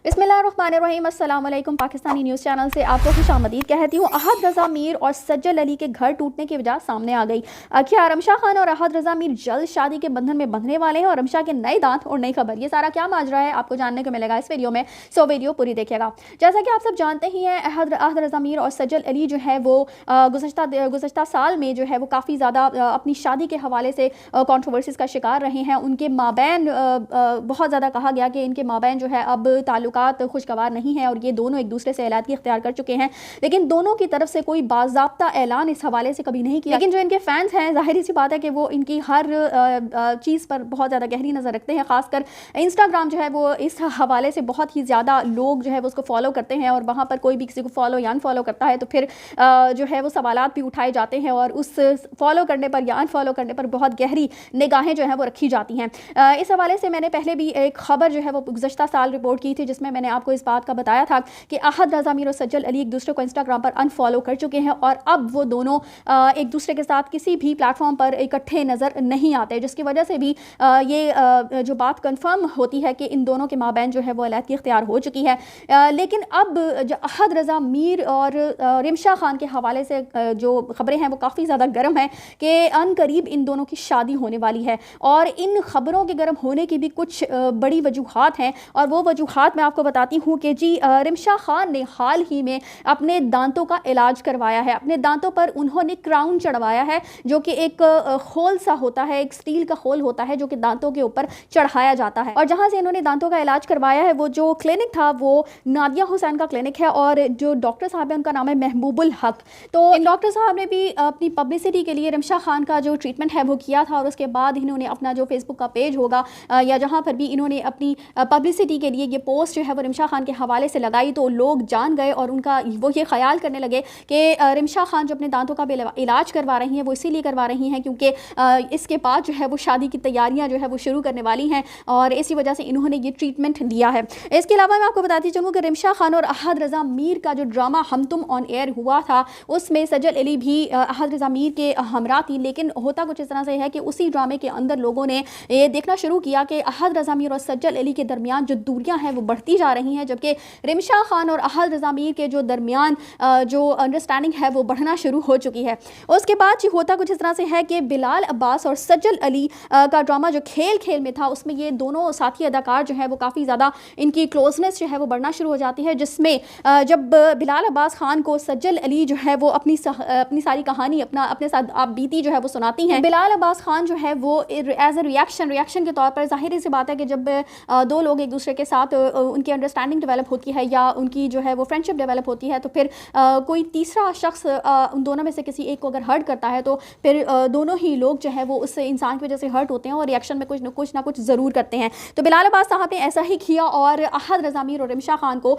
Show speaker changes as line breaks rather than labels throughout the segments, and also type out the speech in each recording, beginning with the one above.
बिस्मिल्लाहिर्रहमानिर्रहीम। अस्सलाम वालेकुम। पाकिस्तानी न्यूज़ चैनल से आपको खुशामदीद कहती हूँ। अहद रज़ा मीर और सज्जल अली के घर टूटने की वजह सामने आ गई। क्या रमशा खान और अहद रज़ा मीर जल्द शादी के बंधन में बंधने वाले हैं और रमशा के नए दांत और नई खबर, ये सारा क्या माजरा है आपको जानने को मिलेगा इस वीडियो में, सो वीडियो पूरी देखिएगा। जैसा कि आप सब जानते ही हैं, अहद रज़ा मीर और सज्जल अली जो है वो गुज़श्ता साल में जो है वो काफ़ी ज़्यादा अपनी शादी के हवाले से कंट्रोवर्सीज़ का शिकार रहे हैं। उनके माबैन बहुत ज़्यादा कहा गया कि इनके माबैन जो है अब ताल्लुकात खुशगवार नहीं है और ये दोनों एक दूसरे से अलहदगी इख्तियार कर चुके हैं, लेकिन दोनों की तरफ से कोई बाज़ाब्ता ऐलान इस हवाले से कभी नहीं किया। लेकिन जो इनके फैंस हैं, ज़ाहिर सी बात है कि वो इनकी हर चीज़ पर बहुत ज़्यादा गहरी नज़र रखते हैं। खासकर इंस्टाग्राम जो है वो इस हवाले से बहुत ही ज़्यादा लोग जो है वो उसको फॉलो करते हैं और वहाँ पर कोई भी किसी को फॉलो या अनफॉलो करता है तो फिर जो है वो सवालात भी उठाए जाते हैं और उस फॉलो करने पर या अनफॉलो करने पर बहुत गहरी निगाहें जो है वो रखी जाती हैं। इस हवाले से मैंने पहले भी एक खबर जो है वो गुज़श्ता साल रिपोर्ट की थी, जिसमें मैंने आपको इस बात का बताया था कि अहद रज़ा मीर और सज्जल अली एक दूसरे को इंस्टाग्राम पर अनफॉलो कर चुके हैं और अब वो दोनों एक दूसरे के साथ किसी भी प्लेटफॉर्म पर इकट्ठे नज़र नहीं आते, जिसकी वजह से भी ये जो बात कंफर्म होती है कि इन दोनों के माबैन जो है वो अलहदगी इख्तियार हो चुकी है। लेकिन अब जो अहद रज़ा मीर और रिमशा खान के हवाले से जो खबरें हैं वो काफ़ी ज़्यादा गर्म है कि अनकरीब इन दोनों की शादी होने वाली है और इन खबरों के गर्म होने की भी कुछ बड़ी वजूहात हैं और वो वजूहात मैं आपको बताती हूँ कि जी रिमशा खान ने हाल ही में अपने दांतों का इलाज करवाया है। अपने दांतों पर उन्होंने क्राउन चढ़वाया है, जो कि एक खोल सा होता है, एक स्टील का खोल होता है जो कि दांतों के ऊपर चढ़ाया जाता है। और जहाँ से इन्होंने दांतों का इलाज करवाया है वो जो क्लिनिक था वो नादिया हुसैन का क्लिनिक है और जो डॉक्टर साहब है उनका नाम है महबूबुल हक। तो इन डॉक्टर साहब ने भी अपनी पब्लिसिटी के लिए रिमशा खान का जो ट्रीटमेंट है वो किया था और उसके बाद इन्होंने अपना जो फेसबुक का पेज होगा या जहाँ पर भी इन्होंने अपनी पब्लिसिटी के लिए ये पोस्ट जो है वो रिमशा खान के हवाले से लगाई तो लोग जान गए और उनका वो ये ख्याल करने लगे कि रिमशा खान जो अपने दांतों का भी इलाज करवा रही हैं वो इसीलिए करवा रही हैं क्योंकि इसके बाद जो है वो शादी की तैयारियां जो है वो शुरू करने वाली हैं और इसी वजह से इन्होंने ये ट्रीटमेंट दिया है। इसके अलावा मैं आपको बताती चलूँ कि रिमशा खान और अहद रज़ा मीर का जो ड्रामा हम तुम ऑन एयर हुआ था उसमें सज्जल अली भी अहद रज़ा मीर के हमरा थी, लेकिन होता कुछ इस तरह से है कि उसी ड्रामे के अंदर लोगों ने ये देखना शुरू किया कि अहद रज़ा मीर और सज्जल अली के दरमियान जो दूरियां हैं वो बढ़ती जा रही हैं, जबकि रिमशा खान और अहद रज़ा मीर के जो दरमियान जो अंडरस्टैंडिंग है वो बढ़ना शुरू हो चुकी है। उसके बाद होता कुछ इस तरह से है कि बिलाल अब्बास और सज्जल अली का ड्रामा जो खेल में था उसमें ये दोनों साथी अदाकार जो है वो काफ़ी ज़्यादा इनकी क्लोजनेस जो है वो बढ़ना शुरू हो जाती है, जिसमें जब बिलाल अब्बास खान को सज्जल अली जो है वो अपनी सारी कहानी अपने साथ आप बीती जो है वो सुनाती हैं। बिलाल अब्बास खान जो है वो एज ए रिएक्शन के तौर पर जाहिर सी बात है कि जब दो लोग एक दूसरे के साथ उनकी अंडरस्टैंडिंग डेवलप होती है या उनकी जो है वो फ्रेंडशिप डेवलप होती है तो फिर कोई तीसरा शख्स उन दोनों में से किसी एक को अगर हर्ट करता है तो फिर दोनों ही लोग जो है वो उस इंसान की वजह से हर्ट होते हैं और रिएक्शन में कुछ ना कुछ ज़रूर करते हैं। तो बिलाल अब्बास साहब ने ऐसा ही किया और अहद रज़ा मीर और रिमशा खान को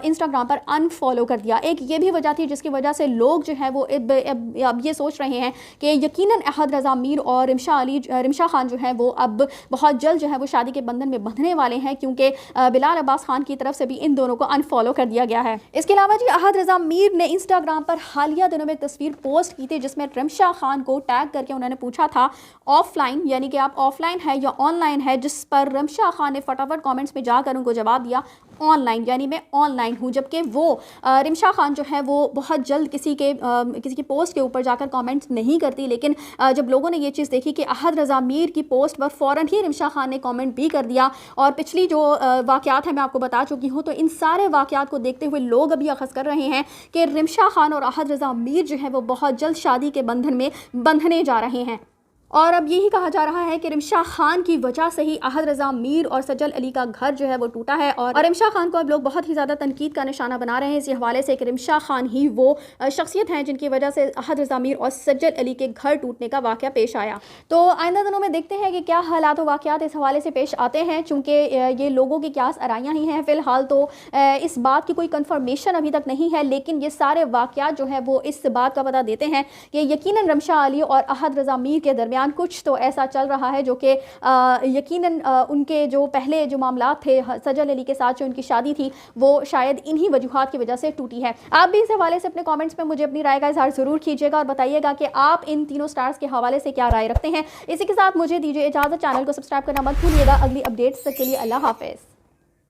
इंस्टाग्राम पर अनफॉलो कर दिया। एक ये भी वजह थी जिसकी वजह से लोग जो है वो अब ये सोच रहे हैं कि यकीनन अहद रज़ा मीर और रिमशा खान जो है वो अब बहुत जल्द जो है वो शादी के बंधन में बंधने वाले हैं, क्योंकि बिलाल अब्बास खान की तरफ से भी इन दोनों को अनफॉलो कर दिया गया है। इसके अलावा जी अहद रज़ा मीर ने इंस्टाग्राम पर हालिया दिनों में तस्वीर पोस्ट की थी जिसमें रिमशा खान को टैग करके उन्होंने पूछा था ऑफलाइन यानी कि आप ऑफलाइन है या ऑनलाइन है, जिस पर रिमशा खान ने फटाफट कमेंट्स में जाकर उनको जवाब दिया ऑनलाइन, यानी मैं ऑनलाइन हूँ। जबकि वो रिमशा खान जो है वो बहुत जल्द किसी की पोस्ट के ऊपर जाकर कमेंट्स नहीं करती, लेकिन जब लोगों ने ये चीज़ देखी कि अहद रज़ा मीर की पोस्ट पर फ़ौरन ही रिमशा खान ने कमेंट भी कर दिया और पिछली जो वाक़यात है मैं आपको बता चुकी हूँ, तो इन सारे वाक़यात को देखते हुए लोग अभी अखज़ कर रहे हैं कि रिमशा खान और अहद रज़ा मीर जो है वो बहुत जल्द शादी के बंधन में बंधने जा रहे हैं। और अब यही कहा जा रहा है कि रिमशा खान की वजह से ही अहद रज़ा मीर और सज्जल अली का घर जो है वो टूटा है और रिमशा खान को अब लोग बहुत ही ज़्यादा तनकीद का निशाना बना रहे हैं इसी हवाले से कि रिमशा खान ही वो शख्सियत हैं जिनकी वजह से अहद रज़ा मीर और सज्जल अली के घर टूटने का वाक़या पेश आया। तो आइंदा दिनों में देखते हैं कि क्या हालात व वाक़यात इस हवाले से पेश आते हैं, चूँकि ये लोगों की क्यास आराइयाँ ही हैं। फ़िलहाल तो इस बात की कोई कन्फर्मेशन अभी तक नहीं है, लेकिन ये सारे वाक़यात जो है वो इस बात का पता देते हैं कि यकीनन रिमशा अली और अहद रज़ा मीर के दरमियान कुछ तो ऐसा चल रहा है जो कि यकीनन उनके जो पहले जो मामलात थे सज्जल अली के साथ जो उनकी शादी थी वो शायद इन्हीं वजूहात की वजह से टूटी है। आप भी इस हवाले से अपने कमेंट्स में मुझे अपनी राय का इजहार ज़रूर कीजिएगा और बताइएगा कि आप इन तीनों स्टार्स के हवाले से क्या राय रखते हैं। इसी के साथ मुझे दीजिए इजाज़त, चैनल को सब्सक्राइब करना मत भूलिएगा। अगली अपडेट्स तक के लिए अल्लाह हाफ़िज़।